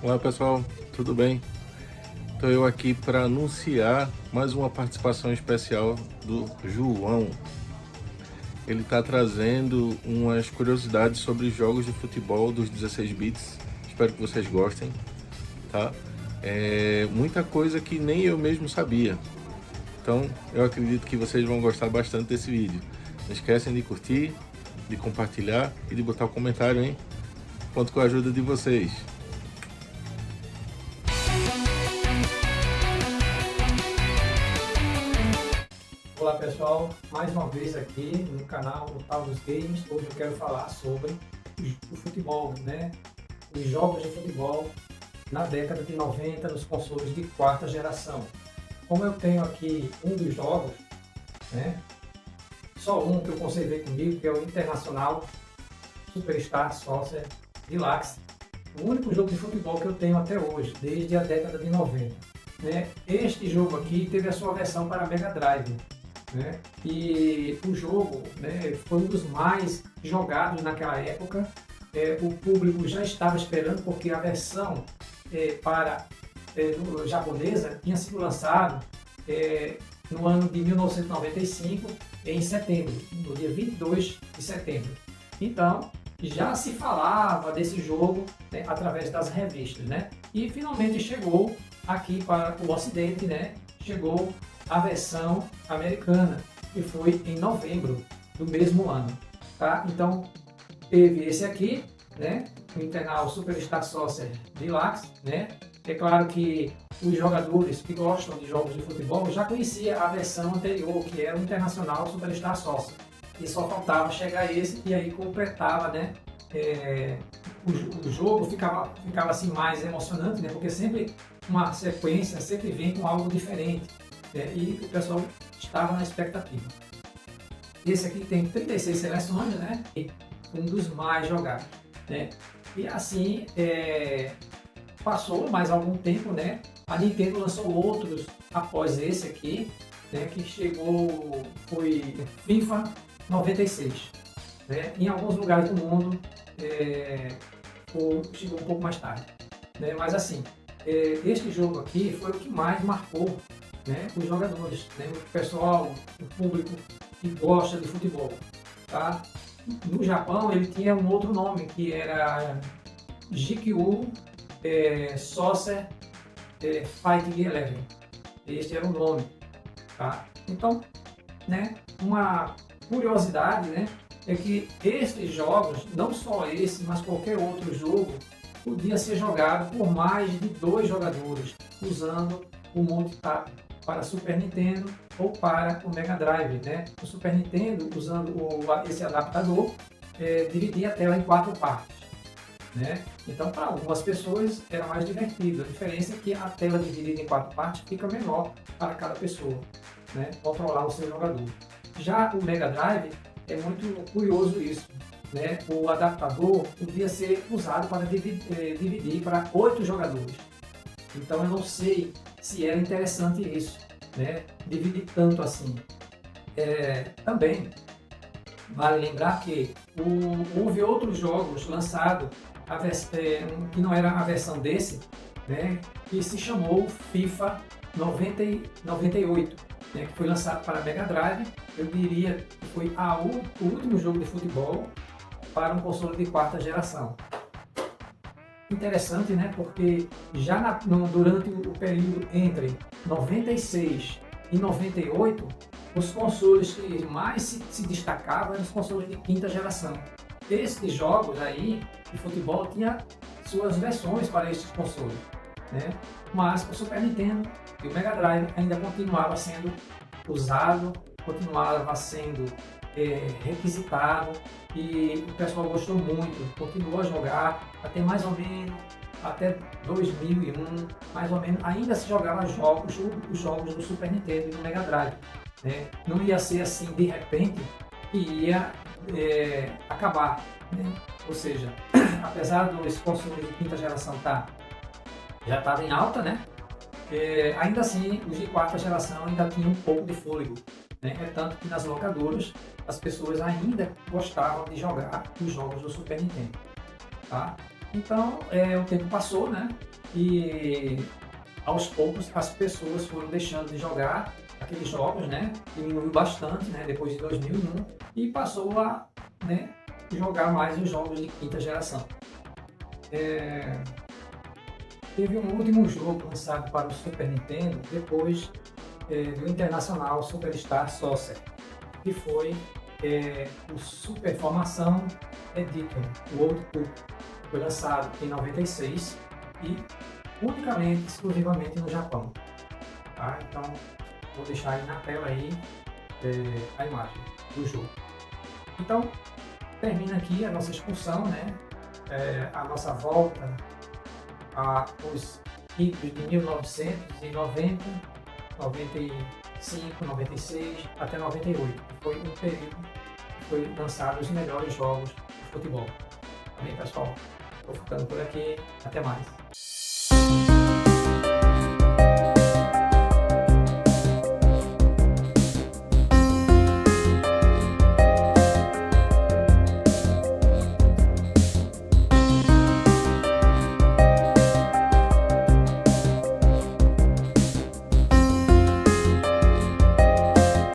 Olá pessoal, tudo bem? Estou eu aqui para anunciar mais uma participação especial do João. Ele está trazendo umas curiosidades sobre jogos de futebol dos 16 bits. Espero que vocês gostem, tá? Muita coisa que nem eu mesmo sabia. Então eu acredito que vocês vão gostar bastante desse vídeo. Não esquecem de curtir, de compartilhar e de botar o comentário, hein? Conto com a ajuda de vocês. Olá pessoal, mais uma vez aqui no canal Otávio Games. Hoje eu quero falar sobre o futebol, né? Os jogos de futebol na década de 90 nos consoles de quarta geração. Como eu tenho aqui um dos jogos, né? Só um que eu conservei comigo, que é o Internacional Superstar Soccer Deluxe. O único jogo de futebol que eu tenho até hoje, desde a década de 90. Né? Este jogo aqui teve a sua versão para Mega Drive. Né? E o jogo, né, foi um dos mais jogados naquela época. O público já estava esperando, porque a versão japonesa tinha sido lançada no ano de 1995, em setembro, no dia 22 de setembro. Então, já se falava desse jogo, né, através das revistas, né? E finalmente chegou aqui para o Ocidente, né? Chegou a versão americana, que foi em novembro do mesmo ano, tá? Então, teve esse aqui, né? O Internal Superstar Soccer Deluxe, né? É claro que os jogadores que gostam de jogos de futebol já conheciam a versão anterior, que era o Internacional Superstar Soccer. E só faltava chegar esse, e aí completava, né? O jogo ficava assim mais emocionante, né? Porque sempre uma sequência sempre vem com algo diferente. E o pessoal estava na expectativa. Esse aqui tem 36 seleções, né? E um dos mais jogados, né? E assim, passou mais algum tempo, né? A Nintendo lançou outros após esse aqui, né? Que chegou, foi FIFA 96. Né? Em alguns lugares do mundo, chegou um pouco mais tarde. Né? Mas assim, este jogo aqui foi o que mais marcou, né, os jogadores, né, o pessoal, o público que gosta de futebol. Tá? No Japão ele tinha um outro nome, que era GQ Soccer Fighting Eleven. Este era o nome. Tá? Então, né, uma curiosidade, né, é que estes jogos, não só esse, mas qualquer outro jogo, podia ser jogado por mais de 2 jogadores, usando o multitap para Super Nintendo ou para o Mega Drive. Né? O Super Nintendo, usando esse adaptador, dividia a tela em 4 partes. Né? Então, para algumas pessoas era mais divertido. A diferença é que a tela dividida em 4 partes fica menor para cada pessoa, né? Controlar o seu jogador. Já o Mega Drive, é muito curioso isso. Né? O adaptador podia ser usado para dividir para 8 jogadores. Então eu não sei se era interessante isso, né? Dividir tanto assim. Também vale lembrar que houve outros jogos lançados que não era a versão desse, né? Que se chamou FIFA 98, né? Que foi lançado para Mega Drive. Eu diria que foi o último jogo de futebol para um console de quarta geração. Interessante, né? Porque já durante o período entre 96 e 98, os consoles que mais se destacavam eram os consoles de quinta geração. Esses jogos aí de futebol tinha suas versões para esses consoles, né? Mas o Super Nintendo e o Mega Drive ainda continuava sendo usado, continuava sendo requisitado, e o pessoal gostou muito, continuou a jogar até mais ou menos até 2001, mais ou menos, ainda se jogava os jogos do Super Nintendo e do Mega Drive. Né? Não ia ser assim de repente que ia acabar. Né? Ou seja, apesar desse console de quinta geração já estava em alta, né? Ainda assim os de quarta geração ainda tinham um pouco de fôlego. Né? É tanto que nas locadoras as pessoas ainda gostavam de jogar os jogos do Super Nintendo. Tá? Então, o tempo passou, né? E aos poucos as pessoas foram deixando de jogar aqueles jogos, né? Diminuiu bastante, né? Depois de 2001 e passou a, né, jogar mais os jogos de quinta geração. Teve um último jogo lançado para o Super Nintendo depois do Internacional Superstar Soccer, que foi o Super Formação Edition World Cup. Foi lançado em 96 e unicamente, exclusivamente no Japão. Tá? Então, vou deixar aí na tela aí, a imagem do jogo. Então, termina aqui a nossa excursão, né? A nossa volta aos idos de 1990, 95, 96 até 98. Foi um período que foi lançado os melhores jogos de futebol. Tá bem, pessoal? Estou ficando por aqui. Até mais.